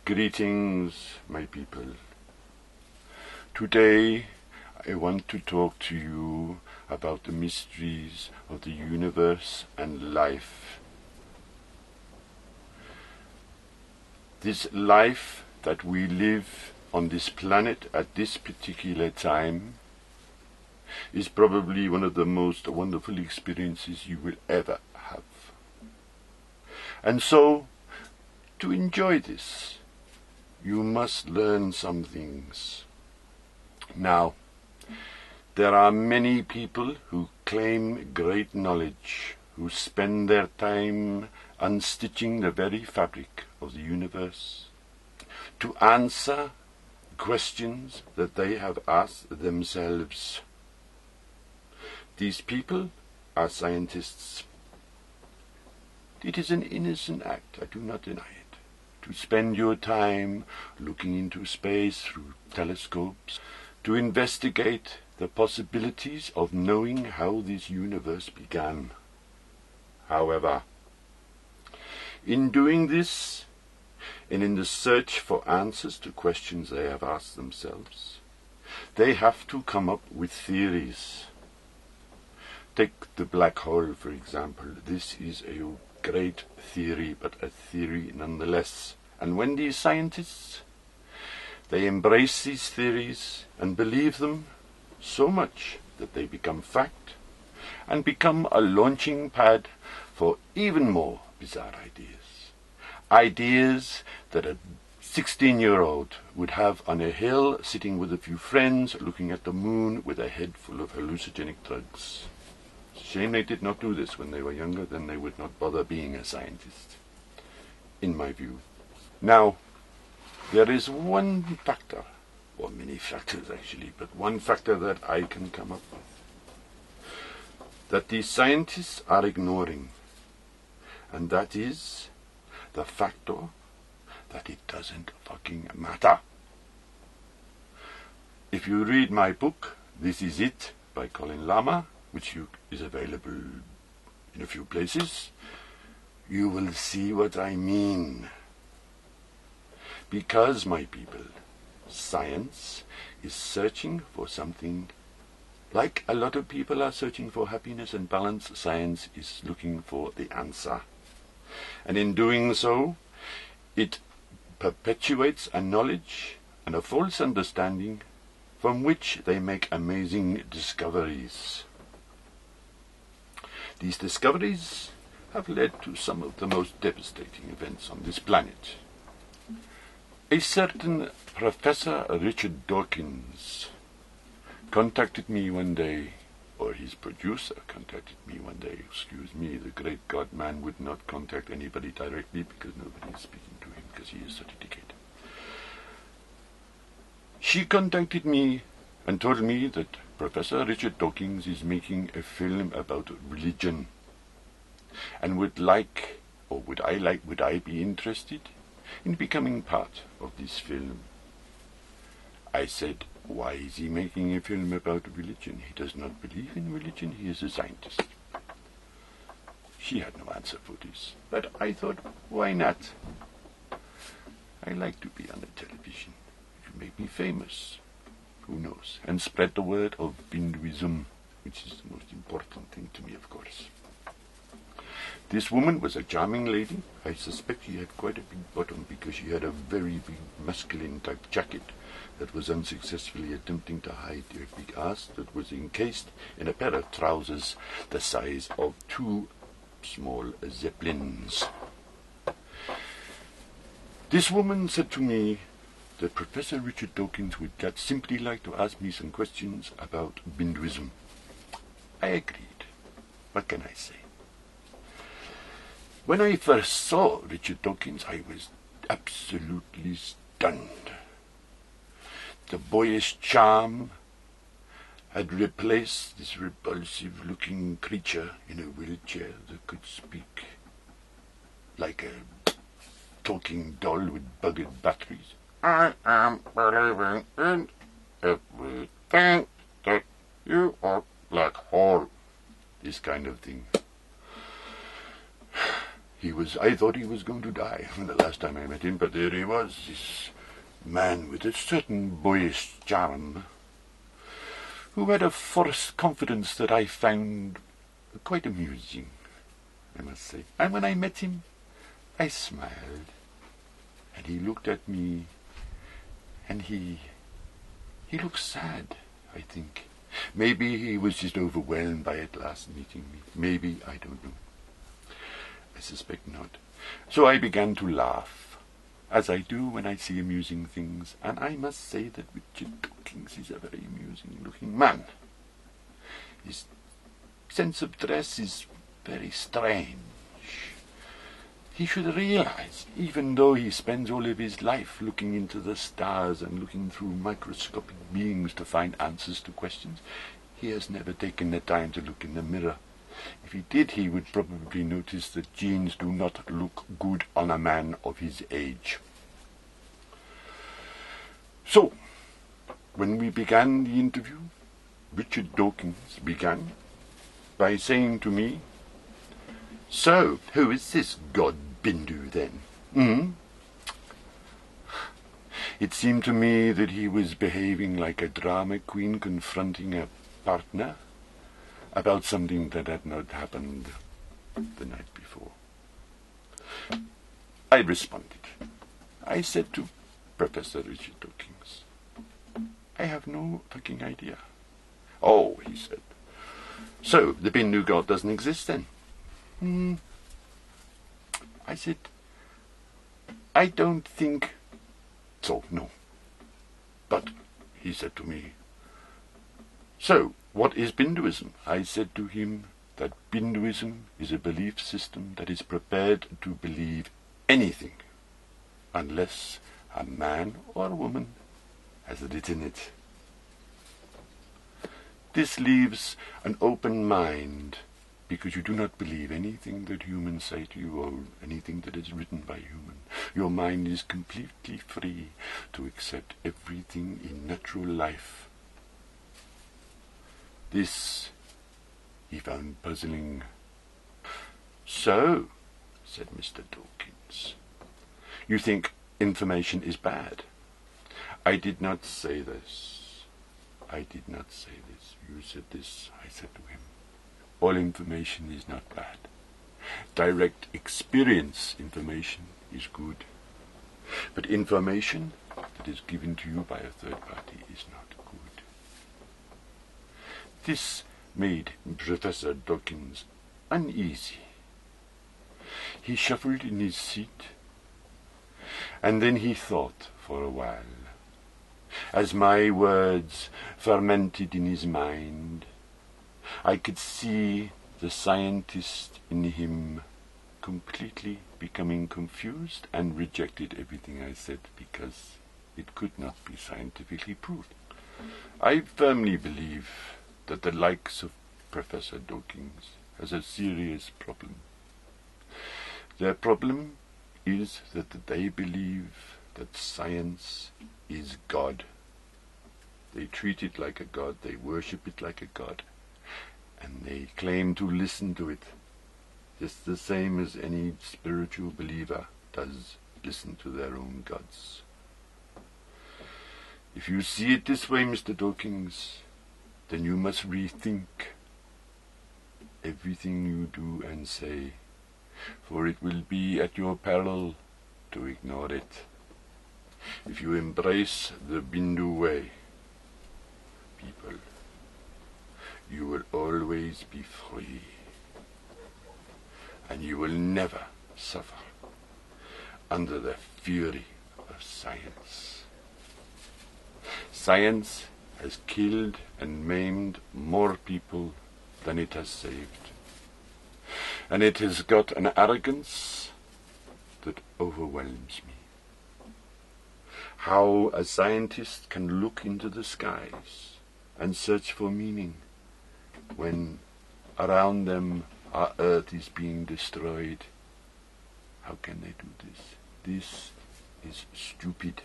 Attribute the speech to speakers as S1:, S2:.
S1: Greetings, my people. Today I want to talk to you about the mysteries of the universe and life. This life that we live on this planet at this particular time is probably one of the most wonderful experiences you will ever have. And so, to enjoy this, you must learn some things. Now, there are many people who claim great knowledge, who spend their time unstitching the very fabric of the universe to answer questions that they have asked themselves. These people are scientists. It is an innocent act, I do not deny it, to spend your time looking into space through telescopes, to investigate the possibilities of knowing how this universe began. However, in doing this, and in the search for answers to questions they have asked themselves, they have to come up with theories. Take the black hole, for example. This is a great theory, but a theory nonetheless. And when these scientists, they embrace these theories and believe them so much that they become fact and become a launching pad for even more bizarre ideas. Ideas that a 16-year-old would have on a hill sitting with a few friends looking at the moon with a head full of hallucinogenic drugs. Shame they did not do this when they were younger, then they would not bother being a scientist, in my view. Now, there is one factor, or many factors actually, but one factor that I can come up with, that these scientists are ignoring, and that is the factor that it doesn't fucking matter. If you read my book, This Is It, by Colin Lama, which is available in a few places, you will see what I mean. Because, my people, science is searching for something. Like a lot of people are searching for happiness and balance, science is looking for the answer. And in doing so, it perpetuates a knowledge and a false understanding from which they make amazing discoveries. These discoveries have led to some of the most devastating events on this planet. A certain Professor Richard Dawkins contacted me one day, or his producer contacted me one day. Excuse me, the great God man would not contact anybody directly because nobody is speaking to him because he is such a dickhead. She contacted me and told me that Professor Richard Dawkins is making a film about religion and would I be interested in becoming part of this film? I said, why is he making a film about religion? He does not believe in religion, he is a scientist. She had no answer for this, but I thought, why not? I like to be on the television. You make me famous. Who knows? And spread the word of Hinduism, which is the most important thing to me, of course. This woman was a charming lady. I suspect she had quite a big bottom because she had a very big masculine type jacket that was unsuccessfully attempting to hide her big ass that was encased in a pair of trousers the size of 2 small zeppelins. This woman said to me that Professor Richard Dawkins would simply like to ask me some questions about Hinduism. I agreed. What can I say? When I first saw Richard Dawkins, I was absolutely stunned. The boyish charm had replaced this repulsive-looking creature in a wheelchair that could speak like a talking doll with bugged batteries. I am believing in everything that you are, black hole. This kind of thing. I thought he was going to die the last time I met him, but there he was, this man with a certain boyish charm, who had a forced confidence that I found quite amusing, I must say. And when I met him, I smiled, and he looked at me, and he looked sad, I think. Maybe he was just overwhelmed by at last meeting me. Maybe, I don't know. I suspect not. So I began to laugh, as I do when I see amusing things, and I must say that Richard Dawkins is a very amusing-looking man. His sense of dress is very strange. He should realize, even though he spends all of his life looking into the stars and looking through microscopic beings to find answers to questions, he has never taken the time to look in the mirror. If he did, he would probably notice that jeans do not look good on a man of his age. So, when we began the interview, Richard Dawkins began by saying to me, "So, who is this God Bindu then?" It seemed to me that he was behaving like a drama queen confronting a partner about something that had not happened the night before. I responded. I said to Professor Richard Dawkins, "I have no fucking idea." "Oh," he said, "so the Bindu God doesn't exist then?" I said, "I don't think so, no." "But," he said to me, "so what is Binduism?" I said to him that Binduism is a belief system that is prepared to believe anything, unless a man or a woman has written it. This leaves an open mind, because you do not believe anything that humans say to you or anything that is written by human. Your mind is completely free to accept everything in natural life. This he found puzzling. "So," said Mr. Dawkins, "you think information is bad?" "I did not say this. I did not say this. You said this," I said to him. "All information is not bad. Direct experience information is good. But information that is given to you by a third party is not good." This made Professor Dawkins uneasy. He shuffled in his seat, and then he thought for a while. As my words fermented in his mind, I could see the scientist in him completely becoming confused and rejected everything I said because it could not be scientifically proved. I firmly believe that the likes of Professor Dawkins has a serious problem. Their problem is that they believe that science is God. They treat it like a god, they worship it like a god, and they claim to listen to it, just the same as any spiritual believer does listen to their own gods. If you see it this way, Mr. Dawkins, then you must rethink everything you do and say, for it will be at your peril to ignore it. If you embrace the Bindu way, people, you will always be free, and you will never suffer under the fury of science. Science has killed and maimed more people than it has saved, and it has got an arrogance that overwhelms me. How a scientist can look into the skies and search for meaning when around them our earth is being destroyed. How can they do this? This is stupid.